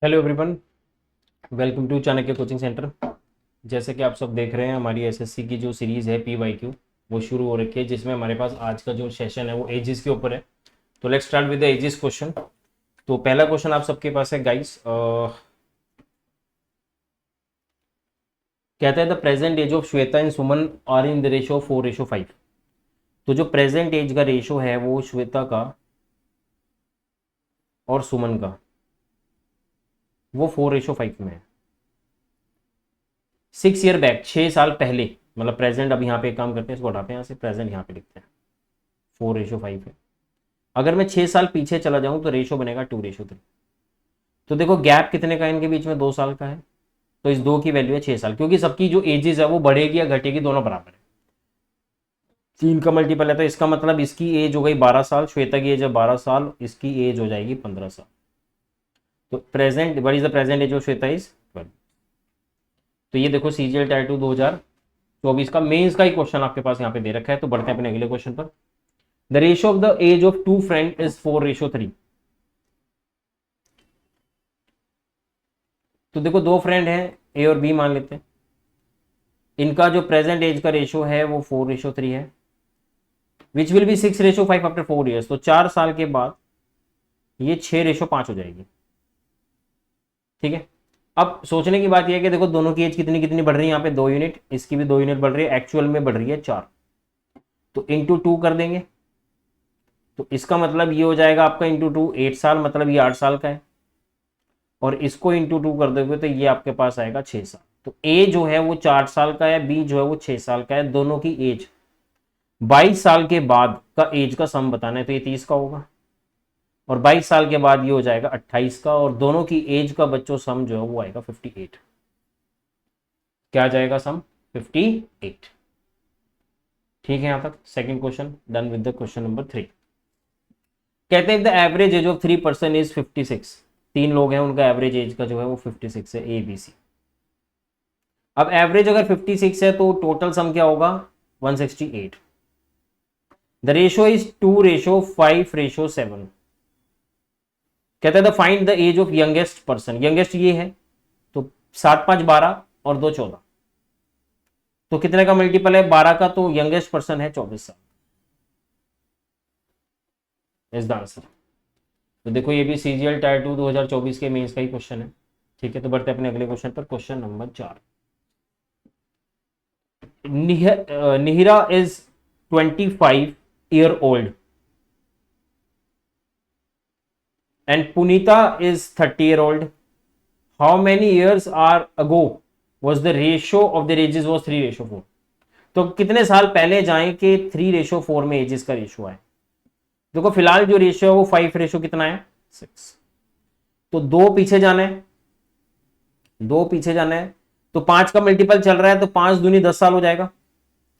Hello everyone, welcome to Chanakya coaching centre. जैसे कि आप सब देख रहे हैं, हमारी एसएससी की जो सीरीज़ है पीवाईक्यू वो शुरू हो रखी है, जिसमें हमारे पास आज का जो सेशन है वो एजिस के ऊपर है। तो let's start with the ages question. तो पहला क्वेश्चन आप सबके पास है गाइस, कहता है the present age of Shweta and Suman are in the ratio 4:5। तो जो प्रेजेंट एज का रेशो है वो श्वेता का और सुमन का वो 4:5 में है। 6 ईयर बैक, 6 साल पहले, मतलब प्रेजेंट। अब यहाँ पे एक काम करते हैं, इसको हटाते हैं यहाँ से, प्रेजेंट यहाँ पे लिखते हैं। 4:5 है। अगर मैं 6 साल पीछे चला जाऊं तो रेशो बनेगा 2:3। तो देखो गैप कितने का है इनके बीच में, 2 साल का है। तो इस दो की वैल्यू है 6 साल, क्योंकि सबकी जो एजेस है वो बढ़ेगी या घटेगी, दोनों बराबर है। 3 का मल्टीपल है, तो इसका मतलब इसकी एज हो गई 12 साल, श्वेता की एज है 12 साल, इसकी एज हो जाएगी 15 साल। तो present, what is the present age of Shweta is 12। तो ये देखो सीजीएल टायर 2 2024 का मेंस का ही क्वेश्चन आपके पास यहाँ पे दे रखा है। तो बढ़ते हैं अपने अगले क्वेश्चन पर। The ratio of the age of two friend is 4:3। तो देखो दो फ्रेंड हैं, ए और बी मान लेते हैं। इनका जो प्रेजेंट एज का रेशियो है वो 4:3 है, which will be 6:5 after 4 years. तो 4 साल के बाद ये 6:5 हो जाएगी। ठीक है। अब सोचने की बात यह है कि देखो दोनों की एज कितनी कितनी बढ़ रही है, यहाँ पे 2 यूनिट, इसकी भी 2 यूनिट बढ़ रही है, एक्चुअल में बढ़ रही है 4। तो इंटू 2 कर देंगे, तो इसका मतलब ये हो जाएगा आपका इंटू 2 8 साल, मतलब ये 8 साल का है। और इसको इंटू 2 कर दोगे तो ये आपके पास आएगा 6 साल। तो ए जो है वो 4 साल का है, बी जो है वो 6 साल का है। दोनों की एज 22 साल के बाद का एज का सम बताना है, तो ये 30 का होगा। और 22 साल के बाद ये हो जाएगा 28 का, और दोनों की एज का बच्चों सम जो है वो आएगा 58। क्या आ जाएगा सम? 58। ठीक है, यहां तक second question done with the question number 3। कहते हैं the average age of 3 person is 56। 3 लोग हैं, उनका एवरेज एज का जो है वो 56 है, ए बी सी। अब एवरेज अगर 56 है तो टोटल सम क्या होगा? 168। The ratio is 2:5:7। कहते हैं the find the age of youngest person. Youngest ये है, तो 7 5 12 और 2 14। तो कितने का मल्टीपल है? 12 का। तो यंगेस्ट पर्सन है 24 साल। Is the answer. तो देखो ये भी सीजीएल टायर 2 2024 के मेंस का ही क्वेश्चन है। ठीक है, तो बढ़ते हैं अपने अगले क्वेश्चन पर, question number 4। Nihira is 25 year old and Punita is 30 year old. How many years are ago was the ratio of their ages was 3:4? तो कितने साल पहले जाएं कि 3:4 में एजेस का रेशियो है? देखो फिलहाल जो रेशियो है वो 5 कितना है? 6। तो दो पीछे जाना है, दो पीछे जाना है। तो 5 का मल्टीपल चल रहा है, तो 5 दूनी 10 साल हो जाएगा।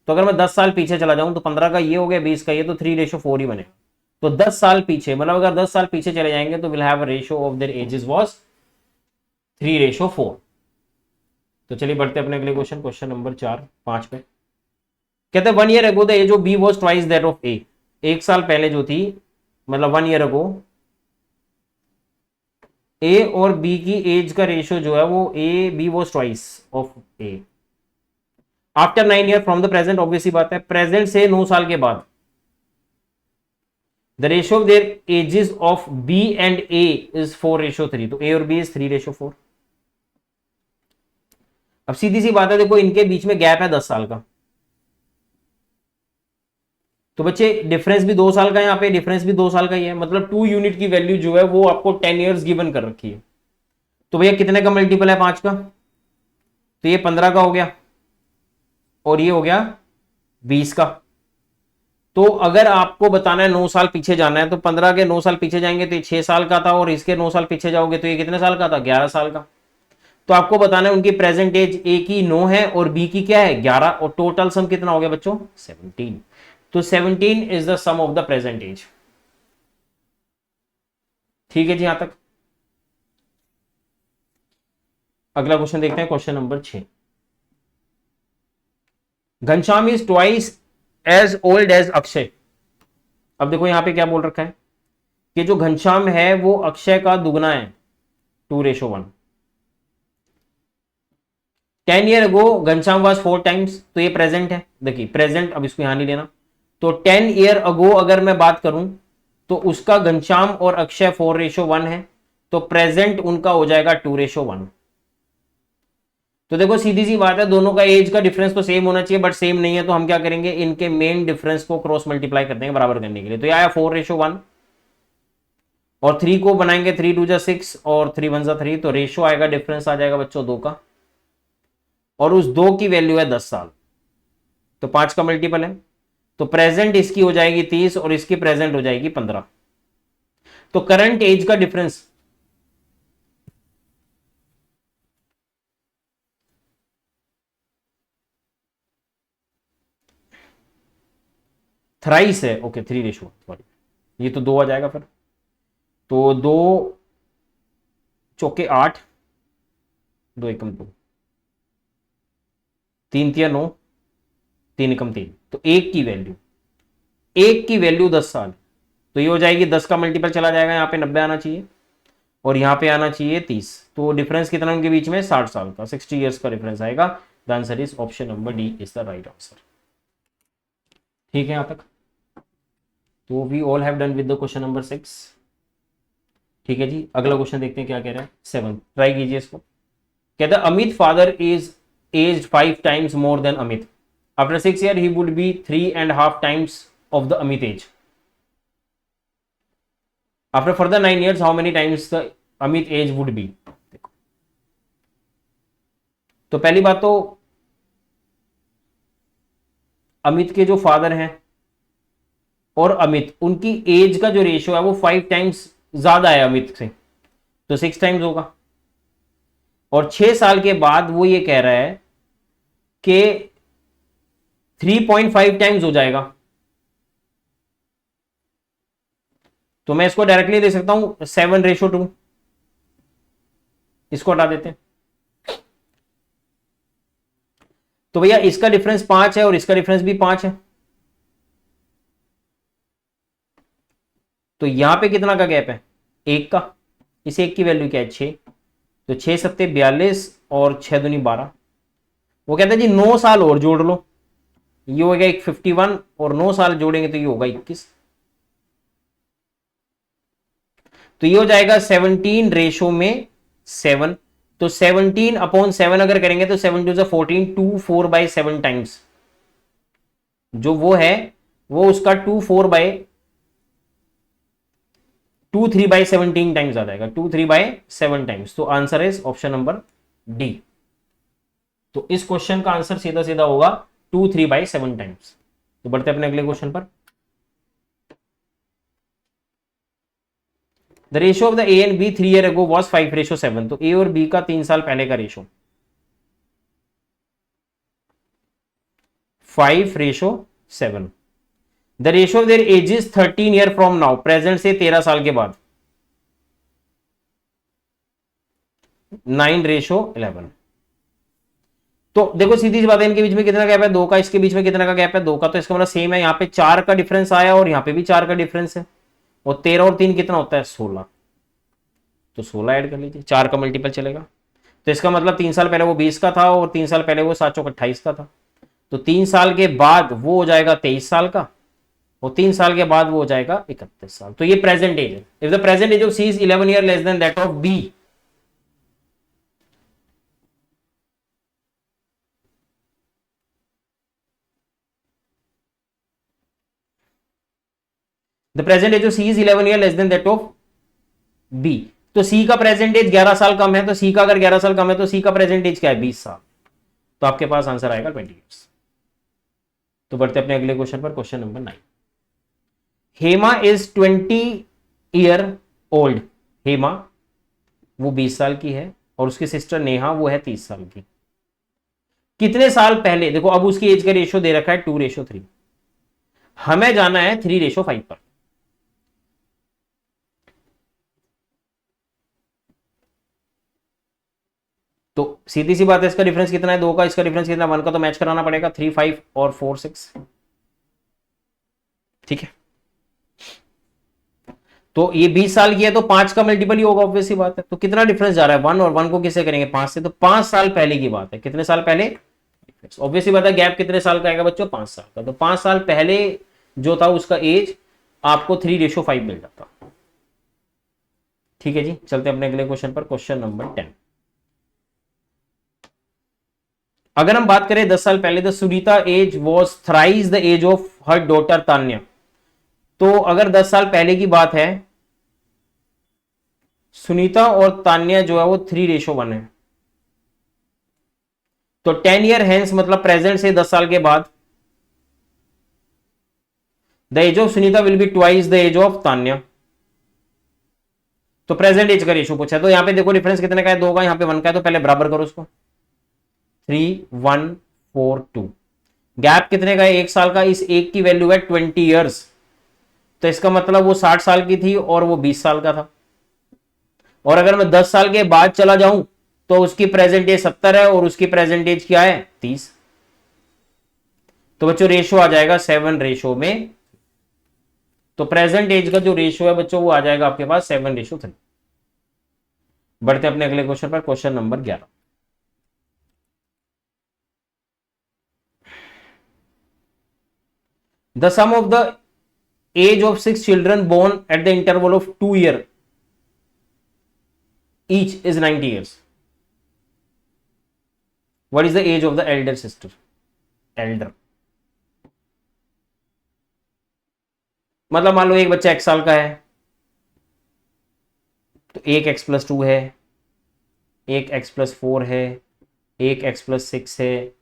तो अगर मैं 10 साल पीछे चला जाऊं तो 15 का ये हो गया, 20 का ये, तो 3:4 ही बनेगा। तो 10 साल पीछे, मतलब अगर 10 साल पीछे चले जाएंगे तो will have a ratio of their edges was 3:4। तो चलिए बढ़ते अपने अगले क्वेश्चन, क्वेश्चन नंबर 5 पे। कहते हैं 1 year ago the age of B was twice that of A. 1 साल पहले जो थी, मतलब 1 ईयर अगो, ए और बी की एज का रेशियो जो है वो A B was twice of A. After 9 year from the present, obviously बात है, प्रेजेंट से 9 साल के बाद the ratio of their ages of B and A is 4:3। तो ए और बी इज 3:4। अब सीधी सी बात है, देखो इनके बीच में गैप है 10 साल का। तो बच्चे डिफरेंस भी 2 साल का है, यहाँ पे डिफरेंस भी 2 साल का ही है, मतलब 2 यूनिट की वैल्यू जो है वो आपको 10 ईयर्स गिवन कर रखी है। तो भैया कितने का मल्टीपल है 5 का? तो ये 15 का हो गया, और ये हो गया 20 का। तो अगर आपको बताना है 9 साल पीछे जाना है, तो 15 के 9 साल पीछे जाएंगे तो ये 6 साल का था, और इसके 9 साल पीछे जाओगे तो ये कितने साल का था? 11 साल का। तो आपको बताना है उनकी प्रेजेंट एज, ए की 9 है और बी की क्या है? 11, और टोटल सम कितना हो गया बच्चों? 17। तो 17 is the sum of the present age. ठीक है जी, यहां तक। अगला क्वेश्चन देखते हैं, question number 6। Ghanshyam is twice as old as Akshay. अब देखो यहां पे क्या बोल रखा है कि जो घनश्याम है वो अक्षय का दुगना है। 2:1। 10 year ago Ghanshyam was 4 times, तो ये प्रेजेंट है। देखिए प्रेजेंट, अब इसको यहां नहीं लेना। तो 10 ईयर अगो अगर मैं बात करूं तो उसका घनश्याम और अक्षय 4:1 है, तो प्रेजेंट उनका हो जाएगा 2:1। तो देखो सीधी सी बात है, दोनों का एज का डिफरेंस तो सेम होना चाहिए, बट सेम नहीं है, तो हम क्या करेंगे, इनके मेन डिफरेंस को क्रॉस मल्टीप्लाई कर देंगे बराबर करने के लिए। तो ये आया 4:1, और 3 को बनाएंगे 3 2 जा 6 और 3 1 जा 3, तो रेशो आएगा, डिफरेंस आ जाएगा बच्चों 2 का, और उस 2 की वैल्यू है 10 साल, तो 5 का मल्टीपल है। तो प्रेजेंट इसकी हो जाएगी 30 और इसकी प्रेजेंट हो जाएगी 15। तो करंट एज का डिफरेंस थ्राइस है। ओके 3:, सॉरी ये तो 2 आ जाएगा फिर। तो 2 चौके 8, 2 एकम 2, 3 तिया 9, 3 एकम 3, तो एक की वैल्यू 10 साल, तो ये हो जाएगी 10 का मल्टीपल चला जाएगा, यहाँ पे 90 आना चाहिए और यहाँ पे आना चाहिए 30। तो डिफरेंस कितना उनके बीच में, 60 साल का, 60 ईयर्स का डिफरेंस आएगा। The answer is option number D is the right answer. ठीक है यहां तक। तो we all have done with the question number 6। ठीक है जी, अगला क्वेश्चन देखते हैं क्या कह रहा है। 7 ट्राई कीजिए इसको। कहता है Amit father is aged 5 times more than Amit, after 6 year he would be 3.5 times of the Amit age, after further 9 years how many times the Amit age would be. देखो तो पहली बात तो अमित के जो फादर हैं और अमित, उनकी एज का जो रेशियो है वो 5 टाइम्स ज्यादा है अमित से, तो 6 टाइम्स होगा। और 6 साल के बाद वो ये कह रहा है कि 3.5 टाइम्स हो जाएगा। तो मैं इसको डायरेक्टली दे सकता हूं 7:2, इसको हटा देते हैं। तो भैया इसका डिफरेंस 5 है और इसका डिफरेंस भी 5 है, तो यहां पे कितना का गैप है, 1 का। इस 1 की वैल्यू क्या है, 6, तो 6 सत्ते 42 और 6 दूनी 12। वो कहता है जी 9 साल और जोड़ लो, ये हो गया 51 और 9 साल जोड़ेंगे तो ये होगा 21, तो ये हो जाएगा 17:7। तो 17/7 अगर करेंगे तो 7 2 14, 2 4/7 टाइम्स जो वो है वो उसका 2 3/17 टाइम्स आ जाएगा, 2 3/7 टाइम्स। तो answer is option number D. तो इस क्वेश्चन का आंसर सीधा सीधा होगा 2 3/7 टाइम्स। तो बढ़ते अपने अगले क्वेश्चन पर। The ratio of the A and B 3 year ago was 5:7। तो ए और बी का 3 साल पहले का ratio 5:7। The ratio of their edges 13 year from now, present से 13 साल के बाद 9:11। तो देखो सीधी सी बात है, इनके बीच में कितना गैप है, 2 का। इसके बीच में कितना का गैप है, 2 का। तो इसका मतलब सेम है, यहाँ पे 4 का डिफरेंस आया और यहाँ पे भी 4 का डिफरेंस है, और 13 और 3 कितना होता है, 16। तो 16 ऐड कर लीजिए, 4 का मल्टीपल चलेगा। तो इसका मतलब 3 साल पहले वो 20 का था और 3 साल पहले वो 7 चौक 28 का था। तो 3 साल के बाद वो हो जाएगा 23 साल का, और 3 साल के बाद वो हो जाएगा 31 साल। तो ये प्रेजेंट एज है। If the present age of C is 11 year less than that of B, the present age of C is 11 year less than that of B. तो सी का प्रेजेंट एज 11 साल कम है, तो सी का अगर 11 साल कम है तो सी का प्रेजेंट एज क्या है, 20 साल। तो आपके पास आंसर आएगा 20 ईयर्स। तो बढ़ते अपने अगले क्वेश्चन पर, question number 9। Hema is 20 year old. Hema वो 20 साल की है और उसकी सिस्टर नेहा वो है 30 साल की। कितने साल पहले, देखो अब उसकी एज का रेशियो दे रखा है 2:3, हमें जाना है 3:5 पर। तो सीधी सी बात है, इसका डिफरेंस कितना है, 2 का। इसका डिफरेंस कितना, 1 का। तो मैच कराना पड़ेगा 3 5 और 4 6। ठीक है, तो ये 20 साल की है तो 5 का मल्टीपल ही होगा, ऑब्वियस सी बात है। तो कितना डिफरेंस जा रहा है, 1 और 1 को किसे करेंगे 5 से, तो 5 साल पहले की बात है। कितने साल पहले, ऑब्वियस सी बात है गैप कितने साल का आएगा बच्चों, 5 साल का। तो 5 साल पहले जो था उसका एज आपको 3:5 मिल जाता। ठीक है जी, चलते हैं अपने अगले क्वेश्चन पर, क्वेश्चन नंबर 10। अगर हम बात करें 10 साल पहले, the Sunita age was thrice the age of her daughter Tanya. तो अगर 10 साल पहले की बात है, सुनीता और तान्या जो है वो 3:1 है। तो 10 ईयर हेंस मतलब प्रेजेंट से 10 साल के बाद, the age of Sunita will be twice the age of Tanya. तो प्रेजेंट एज का रेशो पूछा है, तो यहां पे देखो डिफरेंस कितने का है, 2 का, यहां पे 1 का है, तो पहले बराबर करो उसको, 3 1 4 2। गैप कितने का है, 1 साल का, इस एक की वैल्यू है 20 ईयर्स। तो इसका मतलब वो 60 साल की थी और वो 20 साल का था। और अगर मैं 10 साल के बाद चला जाऊं तो उसकी प्रेजेंट एज 70 है और उसकी प्रेजेंट एज क्या है 30। तो बच्चों रेशो आ जाएगा 7:में। तो प्रेजेंट एज का जो रेशो है बच्चों वो आ जाएगा आपके पास 7:3। बढ़ते अपने अगले क्वेश्चन पर, question number 11। The sum of the age of 6 children born at the interval of 2 year each is 90 years. What is the age of the elder sister, elder मतलब मान लो एक बच्चा 1 साल का है, तो एक x+2 है, एक x+4 है, एक x+6 है,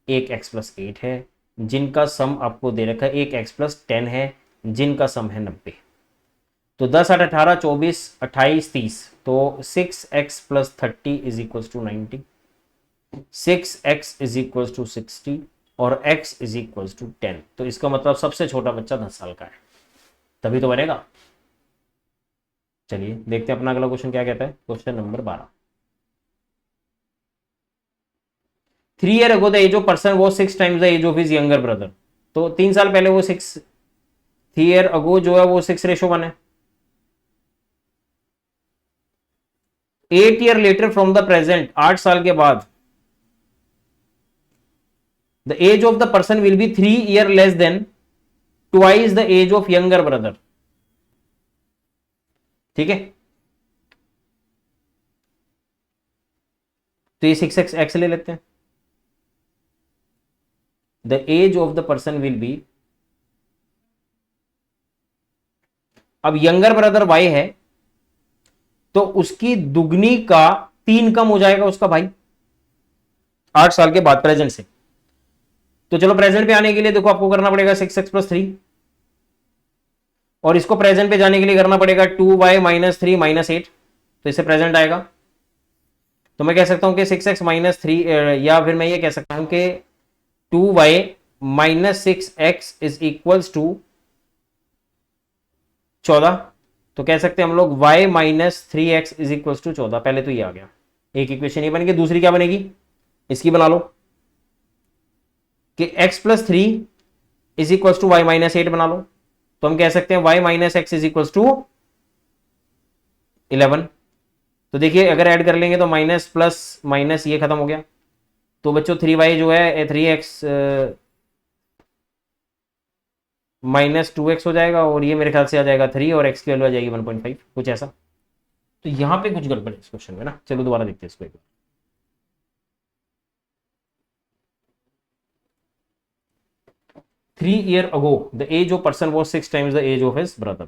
एक x+8 है, जिनका सम आपको दे रखा है, एक x+10 है जिनका सम है 90। तो 10 8 18 24 28 30, तो 6x+30 is equal to 90, 6x is equal to 60 और x इज इक्वल टू 10। तो इसका मतलब सबसे छोटा बच्चा 10 साल का है, तभी तो बनेगा। चलिए देखते हैं अपना अगला क्वेश्चन क्या कहता है, question number 12। 3 year ago the age of person वो 6 times the age of his younger brother. तो 3 साल पहले वो 6, 3 ईयर अगो जो है वो 6:1 है। 8 year later from the present, 8 साल के बाद, the age of the person will be 3 year less than twice the age of younger brother. ठीक है, तो ये 6x ले लेते हैं। The age of the person will be, अब यंगर ब्रदर y है तो उसकी दुगनी का 3 कम हो जाएगा उसका भाई 8 साल के बाद प्रेजेंट से। तो चलो प्रेजेंट पे आने के लिए देखो आपको करना पड़ेगा 6x+3 और इसको प्रेजेंट पे जाने के लिए करना पड़ेगा 2y - 3 - 8। तो इससे प्रेजेंट आएगा। तो मैं कह सकता हूं कि 6x - 3 या फिर मैं ये कह सकता हूं कि 2y - 6x is equal to 14। तो कह सकते हैं हम लोग y - 3x is equal to 14। पहले तो ये आ गया, एक इक्वेशन ये बन गई। दूसरी क्या बनेगी, इसकी बना लो कि x+3 is equal to y - 8 बना लो। तो हम कह सकते हैं y - x is equal to 11। तो देखिए अगर ऐड कर लेंगे तो माइनस प्लस माइनस ये खत्म हो गया। तो बच्चों 3y जो है 3x -2x हो जाएगा और ये मेरे ख्याल से आ जाएगा 3 और x की वैल्यू आ जाएगी 1.5, कुछ ऐसा। तो यहां पे कुछ गड़बड़ है इस क्वेश्चन में ना। चलो दोबारा देखते हैं इसको एक बार। 3 year ago the age of person was 6 times the age of his brother.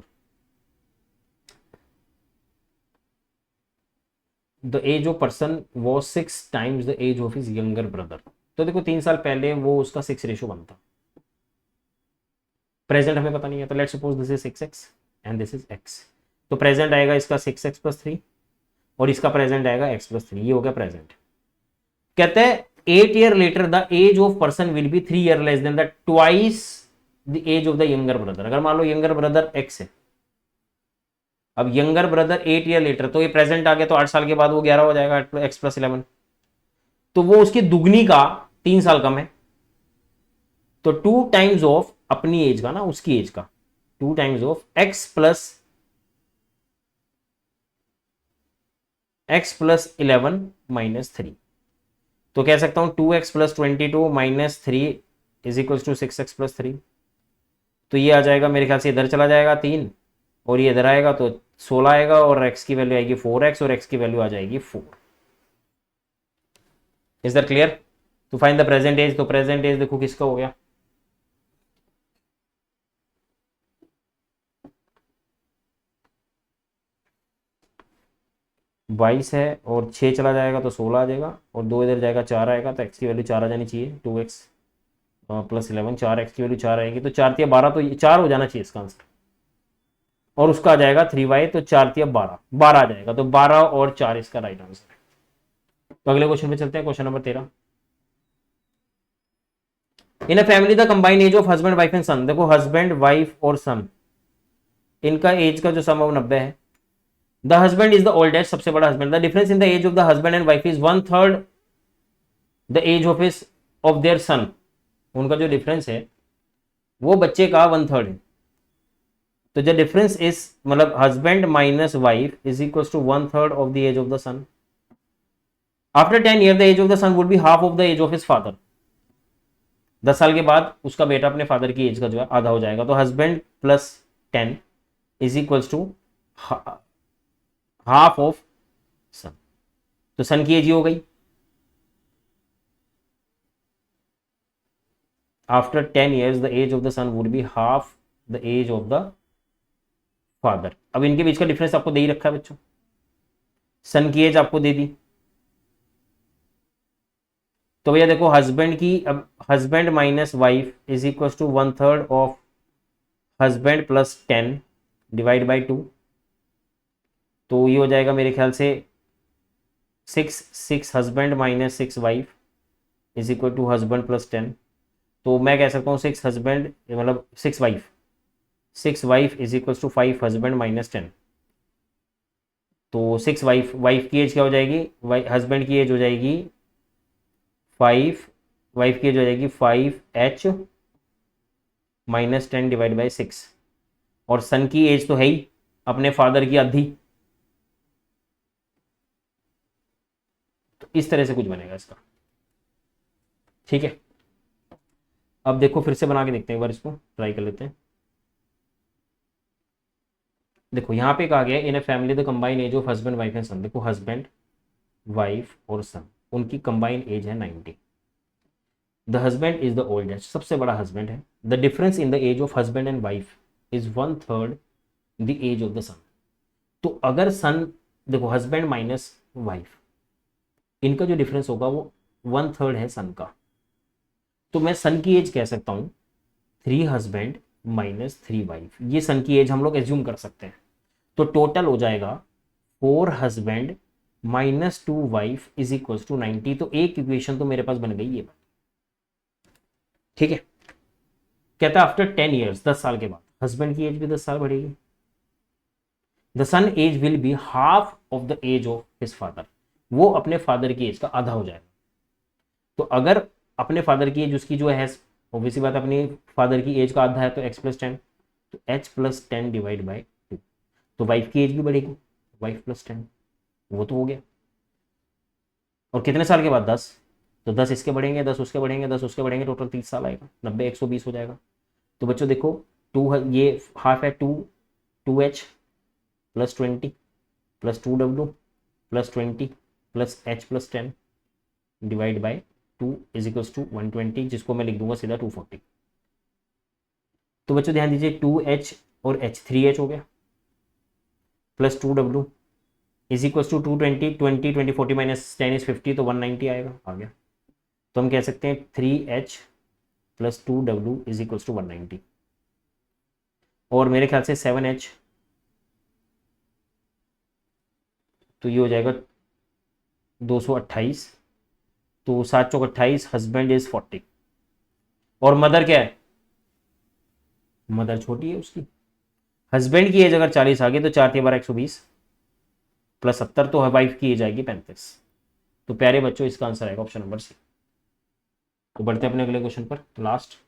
The age of person was 6 times the age of his younger brother. तो देखो 3 साल पहले वो उसका 6 बनता, प्रेजेंट हमें पता नहीं है। तो let's suppose this is 6x and this is x। तो प्रेजेंट आएगा इसका 6x+3 और इसका प्रेजेंट आएगा x+3। ये हो गया प्रेजेंट। कहते हैं 8 year later the age of person will be 3 year less than the twice the age of the younger brother. अगर मान लो यंगर ब्रदर x है, अब यंगर ब्रदर 8 ईयर लेटर, तो ये प्रेजेंट आ गया तो 8 साल के बाद वो 11 हो जाएगा, x+11। तो वो उसकी दुगनी का 3 साल कम है। तो 2 टाइम्स ऑफ अपनी एज का ना, उसकी एज का 2 times of x+ x plus 11 minus 3। तो कह सकता हूं 2x plus 22 minus 3 is equal to 6x plus 3। तो ये आ जाएगा मेरे ख्याल से, इधर चला जाएगा 3 और ये इधर आएगा तो 16 आएगा, और x की वैल्यू आएगी 4x और x की वैल्यू आ जाएगी 4। Is that clear? तो फाइंड द प्रेजेंट एज। तो प्रेजेंट एज देखो किसका हो गया, बाईस है और 6 चला जाएगा तो 16 आ जाएगा, और 2 इधर जाएगा 4 आएगा, तो x की वैल्यू 4 आ जानी चाहिए। 2x प्लस 11, 4x की वैल्यू 4 आएगी, तो 4 तिया 12, तो ये 4 हो जाना चाहिए इसका आंसर। और उसका आ जाएगा 3y, तो 4 तिया 12, 12 आ जाएगा। तो 12 और 4 इसका राइट आंसर है। तो अगले क्वेश्चन पे चलते हैं, question number 13। In a family the combined age of husband wife and son. देखो हस्बैंड वाइफ और सन, इनका एज का जो सम है वो 90 है। The husband is the oldest, सबसे बड़ा husband. The difference in the age of the husband and wife is 1/3 the age of their son. उनका जो डिफरेंस है वो बच्चे का 1/3 है। तो जो डिफरेंस इज, मतलब husband minus wife is equal to 1/3 of the age of the son. After 10 year the age of the son would be half of the age of his father. 10 साल के बाद उसका बेटा अपने फादर की as का जो है आधा हो जाएगा। तो husband plus 10 is equal to half of son. तो सन की एज ही हो गई। After 10 years the age of the son would be half the age of the father. अब इनके बीच का डिफरेंस आपको दे ही रखा है बच्चों, सन की एज आपको दे दी। तो भैया देखो हस्बैंड की, अब husband minus wife is equal to 1/3 of husband plus 10 divide by 2। तो ये हो जाएगा मेरे ख्याल से 6 husband minus 6 wife is equal to husband plus 10। तो मैं कह सकता हूँ 6 हस्बैंड मतलब 6 wife is equal to 5 husband minus 10। तो 6 वाइफ की एज क्या हो जाएगी, हस्बैंड की एज हो जाएगी 5, वाइफ की एज हो जाएगी 5h माइनस 10 डिवाइड बाई 6। और सन की एज तो है ही अपने फादर की आधी। तो इस तरह से कुछ बनेगा इसका, ठीक है। अब देखो फिर से बना के देखते हैं, एक बार इसको ट्राई कर लेते हैं। देखो यहाँ पे कहा गया in a family the combined age of husband wife and son. देखो हस्बैंड वाइफ और सन, उनकी कंबाइंड एज है 90। The husband is the oldest, सबसे बड़ा हस्बैंड है। The difference in the age of husband and wife is 1/3 the age of the son. तो अगर सन, देखो हस्बैंड माइनस वाइफ, इनका जो डिफरेंस होगा वो 1/3 है सन का। तो मैं सन की एज कह सकता हूं 3 हस्बैंड माइनस 3 वाइफ। ये सन की एज हम लोग एज्यूम कर सकते हैं। तो टोटल हो जाएगा 4 husband minus 2 wife is equal to 90। तो एक इक्वेशन तो मेरे पास बन गई है, ठीक है। कहता है आफ्टर 10 ईयर्स, 10 साल के बाद हस्बैंड की एज भी 10 साल बढ़ेगी। The son age will be half of the age of his father. वो अपने फादर की एज का आधा हो जाएगा। तो अगर अपने फादर की एज उसकी जो है, ऑब्वियसली बात अपनी फादर की एज का आधा है, तो x प्लस 10, तो h प्लस 10 डिवाइड बाई 2। तो वाइफ की एज भी बढ़ेगी, वाइफ प्लस 10, वो तो हो गया। और कितने साल के बाद 10, तो 10 इसके बढ़ेंगे, 10 उसके बढ़ेंगे, 10 उसके बढ़ेंगे, टोटल 30 साल आएगा। 90 120 हो जाएगा। तो बच्चों देखो 2 ये हाफ है, 2h plus 20 plus 2w plus 20 plus h plus 10 divide by 2 is equals to 120, जिसको मैं लिख दूंगा सीधा 240। तो बच्चों ध्यान दीजिए 2h और h 3h हो गया, plus 2w is equals to 220, 20 20 40 minus 10 is 50, तो 190 आएगा, आ गया। तो हम कह सकते हैं 3h plus 2w is equals to 190। और मेरे ख्याल से 7h, तो ये हो जाएगा 228, तो 7 चौक 28, हस्बैंड इज 40। और मदर क्या है, मदर छोटी है उसकी। हस्बैंड की एज अगर 40 आ गई तो 4 12 120 प्लस 70, तो वाइफ की एज आएगी 35। तो प्यारे बच्चों इसका आंसर आएगा ऑप्शन नंबर सी। तो बढ़ते हैं अपने अगले क्वेश्चन पर, last.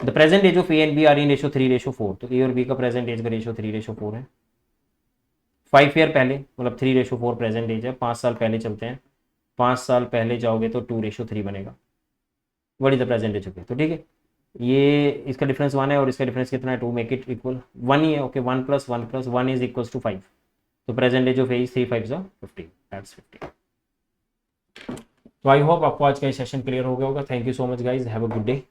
The present age of A and B are in ratio 3:4। तो ए और बी का प्रेजेंट एज का रेशो 3:4 है। 5 ईयर पहले, मतलब 3:4 प्रेजेंट एज है, 5 साल पहले चलते हैं, 5 साल पहले जाओगे तो 2:3 बनेगा। What is the present age? Okay, तो ठीक है, ये इसका डिफरेंस 1 है और इसका डिफरेंस कितना है? 2, मेक इट इक्वल 1 ही है। Okay, 1 + 1 + 1 is equals to 5। तो present age of age 3 5 50, that's 50। तो आई होप आपको आज का ये सेशन क्लियर हो गया होगा। Thank you so much guys, have a good day.